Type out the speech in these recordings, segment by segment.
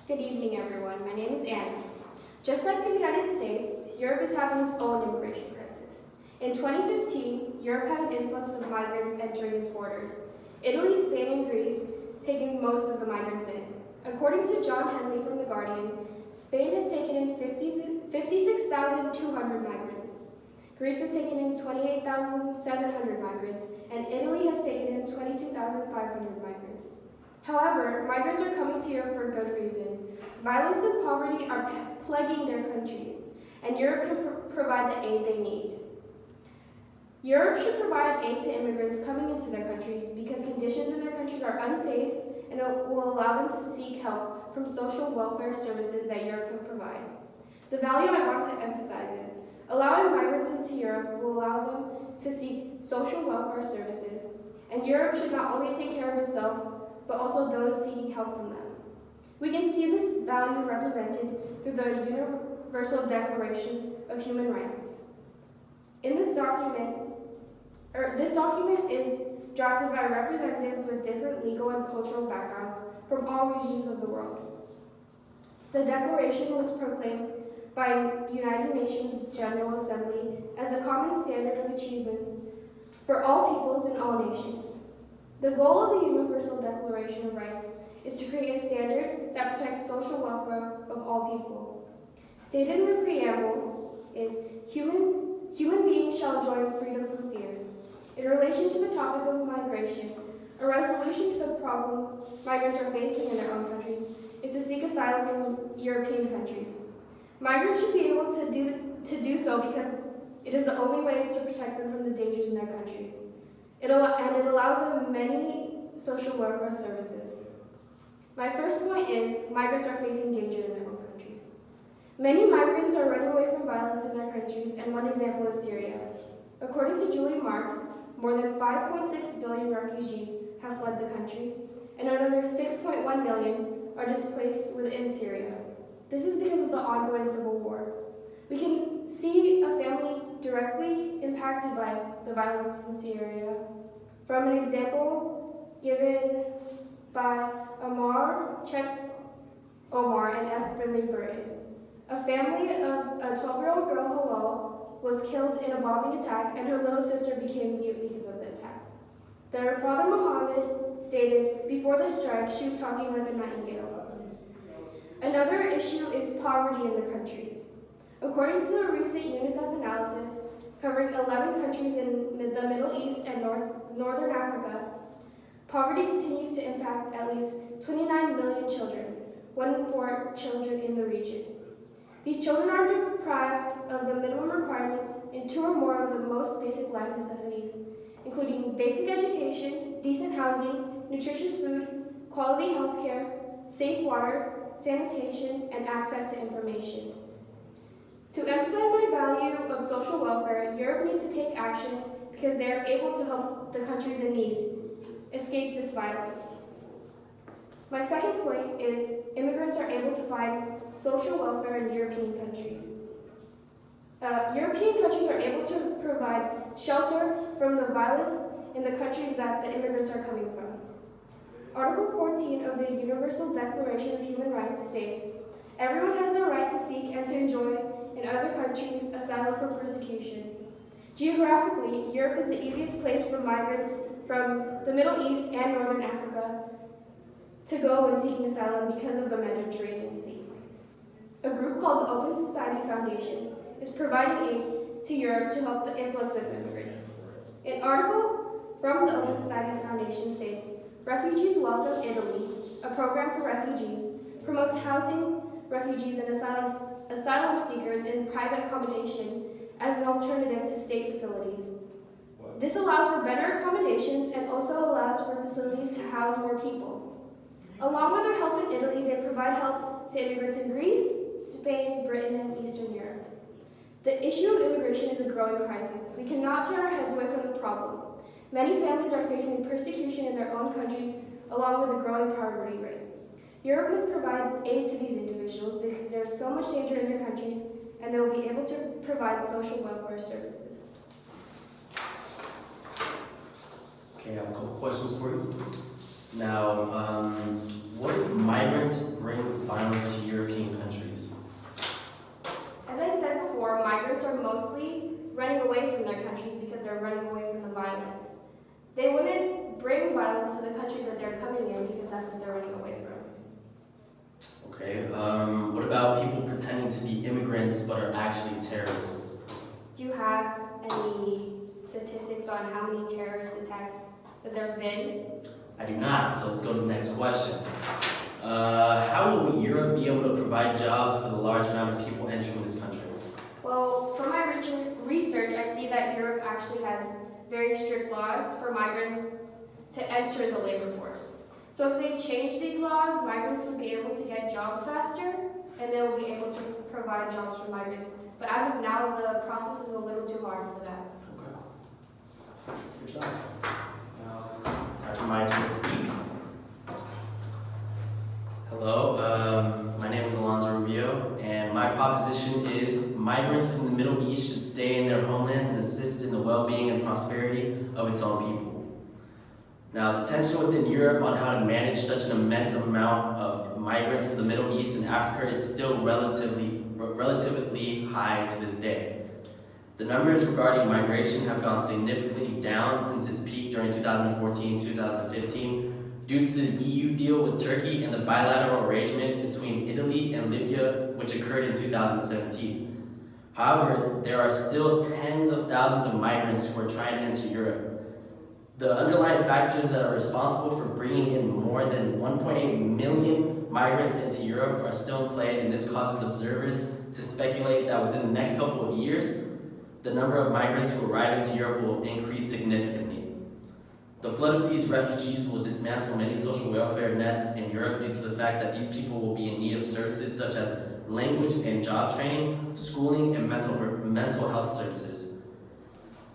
Good evening, everyone. My name is Anna. Just like the United States, Europe is having its own immigration crisis. In 2015, Europe had an influx of migrants entering its borders. Italy, Spain, and Greece taking most of the migrants in. According to John Henley from The Guardian, Spain has taken in 56,200 migrants. Greece has taken in 28,700 migrants, and Italy has taken in 22,500 migrants. However, migrants are coming to Europe for good reason. Violence and poverty are plaguing their countries, and Europe can provide the aid they need. Europe should provide aid to immigrants coming into their countries because conditions in their countries are unsafe, and it will allow them to seek help from social welfare services that Europe can provide. The value I want to emphasize is allowing migrants into Europe will allow them to seek social welfare services, and Europe should not only take care of itself, but also those seeking help from them. We can see this value represented through the Universal Declaration of Human Rights. In this document is drafted by representatives with different legal and cultural backgrounds from all regions of the world. The Declaration was proclaimed by United Nations General Assembly as a common standard of achievements for all peoples and all nations. The goal of the Universal Declaration of Rights is to create a standard that protects social welfare of all people. Stated in the preamble is, human beings shall enjoy freedom from fear. In relation to the topic of migration, a resolution to the problem migrants are facing in their own countries is to seek asylum in European countries. Migrants should be able to do so because it is the only way to protect them from the dangers in their countries. It allows them many social welfare services. My first point is migrants are facing danger in their own countries. Many migrants are running away from violence in their countries, and one example is Syria. According to Julie Marks, more than 5.6 billion refugees have fled the country, and another 6.1 million are displaced within Syria. This is because of the ongoing civil war. We can see a family directly impacted by the violence in Syria from an example given by Omar and F. Finley Burton. A family of a 12-year-old girl, Halal, was killed in a bombing attack, and her little sister became mute because of the attack. Their father, Muhammad, stated, before the strike, she was talking like a nightingale. Another issue is poverty in the countries. According to a recent UNICEF analysis covering 11 countries in the Middle East and Northern Africa, poverty continues to impact at least 29 million children, 1 in 4 children in the region. These children are deprived of the minimum requirements in 2 or more of the most basic life necessities, including basic education, decent housing, nutritious food, quality health care, safe water, sanitation, and access to information. To emphasize my value of social welfare, Europe needs to take action because they are able to help the countries in need escape this violence. My second point is immigrants are able to find social welfare in European countries. European countries are able to provide shelter from the violence in the countries that the immigrants are coming from. Article 14 of the Universal Declaration of Human Rights states, everyone has the right to seek and to enjoy in other countries asylum from persecution. Geographically, Europe is the easiest place for migrants from the Middle East and Northern Africa to go when seeking asylum because of the Mediterranean Sea. A group called the Open Society Foundations is providing aid to Europe to help the influx of immigrants. An article from the Open Societies Foundation states, Refugees Welcome Italy, a program for refugees, promotes housing refugees and asylum seekers in private accommodation as an alternative to state facilities. This allows for better accommodations and also allows for facilities to house more people. Along with their help in Italy, they provide help to immigrants in Greece, Spain, Britain, and Eastern Europe. The issue of immigration is a growing crisis. We cannot turn our heads away from the problem. Many families are facing persecution in their own countries, along with a growing poverty rate. Europe must provide aid to these individuals because there is so much danger in their countries, and they will be able to provide social welfare services. Okay, I have a couple questions for you. Now, What if migrants bring violence to European countries? As I said before, migrants are mostly running away from their countries because they're running away from the violence. They wouldn't bring violence to the countries that they're coming in because that's what they're running away from. Okay, what about people pretending to be immigrants but are actually terrorists? Do you have any statistics on how many terrorist attacks that there have been? I do not, so let's go to the next question. How will Europe be able to provide jobs for the large amount of people entering this country? Well, from my research, I see that Europe actually has very strict laws for migrants to enter the labor force. So if they change these laws, migrants would be able to get jobs faster, and they will be able to provide jobs for migrants. But as of now, the process is a little too hard for that. Okay. Good job. Now, time for my turn to speak. Hello, my name is Alonzo Rubio, and my proposition is migrants from the Middle East should stay in their homelands and assist in the well-being and prosperity of its own people. Now, the tension within Europe on how to manage such an immense amount of migrants from the Middle East and Africa is still relatively high to this day. The numbers regarding migration have gone significantly down since its peak during 2014-2015 due to the EU deal with Turkey and the bilateral arrangement between Italy and Libya, which occurred in 2017. However, there are still tens of thousands of migrants who are trying to enter Europe. The underlying factors that are responsible for bringing in more than 1.8 million migrants into Europe are still in play, and this causes observers to speculate that within the next couple of years, the number of migrants who arrive into Europe will increase significantly. The flood of these refugees will dismantle many social welfare nets in Europe due to the fact that these people will be in need of services such as language and job training, schooling, and mental health services.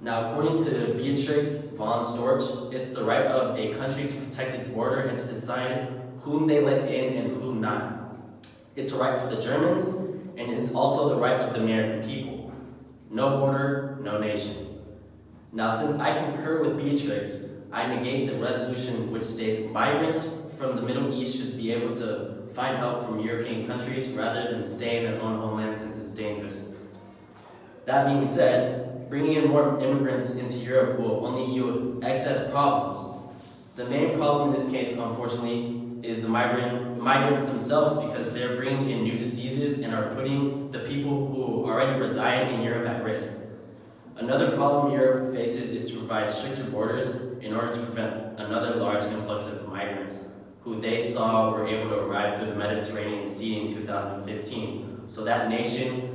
Now, according to Beatrix von Storch, it's the right of a country to protect its border and to decide whom they let in and whom not. It's a right for the Germans, and it's also the right of the American people. No border, no nation. Now, since I concur with Beatrix, I negate the resolution which states migrants from the Middle East should be able to find help from European countries rather than stay in their own homeland since it's dangerous. That being said, bringing in more immigrants into Europe will only yield excess problems. The main problem in this case, unfortunately, is the migrants themselves because they're bringing in new diseases and are putting the people who already reside in Europe at risk. Another problem Europe faces is to provide stricter borders in order to prevent another large influx of migrants, who they saw were able to arrive through the Mediterranean Sea in 2015, so that the nation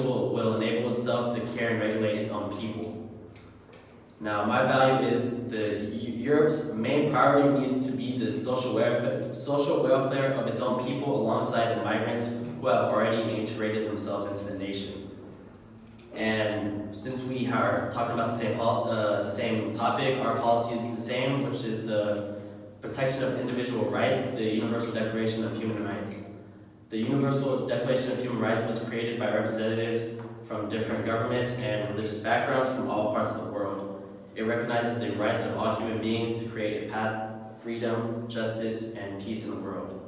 will enable itself to care and regulate its own people. Now, my value is Europe's main priority needs to be the social welfare of its own people alongside the migrants who have already integrated themselves into the nation. And since we are talking about the same topic, our policy is the same, which is the protection of individual rights, the Universal Declaration of Human Rights. The Universal Declaration of Human Rights was created by representatives from different governments and religious backgrounds from all parts of the world. It recognizes the rights of all human beings to create a path, freedom, justice, and peace in the world.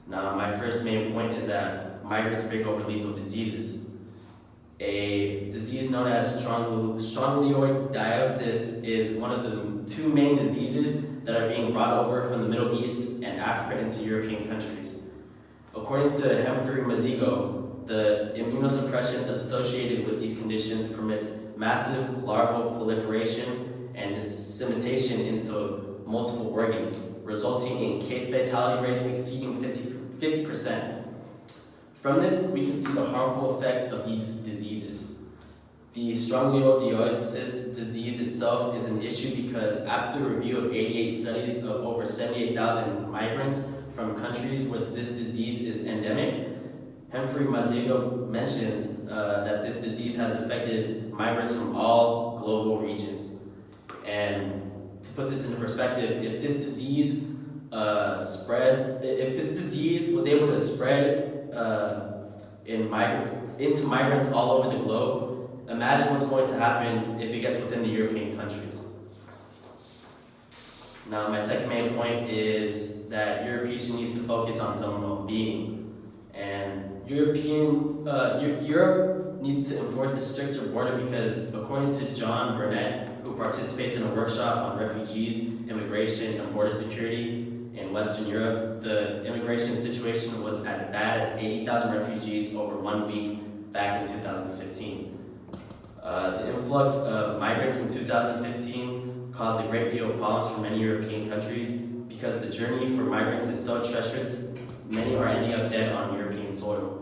Now, my first main point is that migrants bring over lethal diseases. A disease known as strongyloidiasis is one of the two main diseases that are being brought over from the Middle East and Africa into European countries. According to Humphrey Mazigo, the immunosuppression associated with these conditions permits massive larval proliferation and dissemination into multiple organs, resulting in case fatality rates exceeding 50%. From this, we can see the harmful effects of these diseases. The strongyloidiasis disease itself is an issue because after a review of 88 studies of over 78,000 migrants from countries where this disease is endemic, Humphrey Mazigo mentions that this disease has affected migrants from all global regions. And to put this into perspective, if this disease was able to spread into migrants all over the globe, imagine what's going to happen if it gets within the European countries. Now, my second main point is that Europe needs to focus on its own well-being, and Europe needs to enforce a stricter border because, according to John Burnett, who participates in a workshop on refugees, immigration, and border security in Western Europe, the immigration situation was as bad as 80,000 refugees over 1 week back in 2015. The influx of migrants in 2015 caused a great deal of problems for many European countries because the journey for migrants is so treacherous, many are ending up dead on European soil.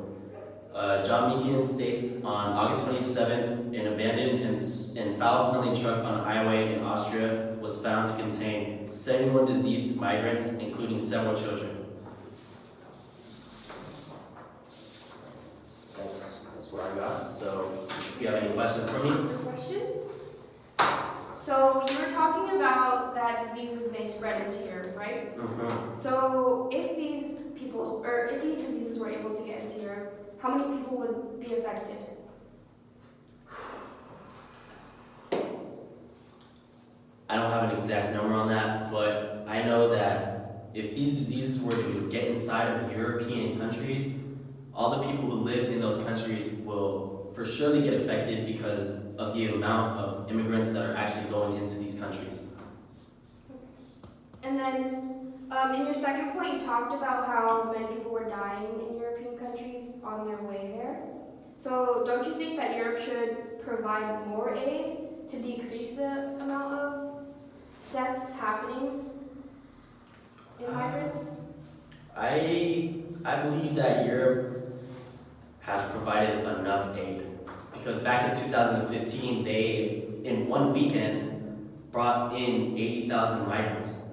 John Meekin states on August 27th, an abandoned and foul-smelling truck on a highway in Austria was found to contain 71 deceased migrants, including several children. That's what I got. So, if you have any questions for me? Other questions? So you were talking about that diseases may spread into Europe, right? Mm-hmm. So if these diseases were able to get into Europe, how many people would be affected? I don't have an exact number on that, but I know that if these diseases were to get inside of European countries, all the people who live in those countries will for surely get affected because of the amount of immigrants that are actually going into these countries. And then in your second point, you talked about how many people were dying in European countries on their way there. So don't you think that Europe should provide more aid to decrease the amount of deaths happening in migrants? I believe that Europe has provided enough aid because back in 2015, they, in 1 weekend, brought in 80,000 migrants.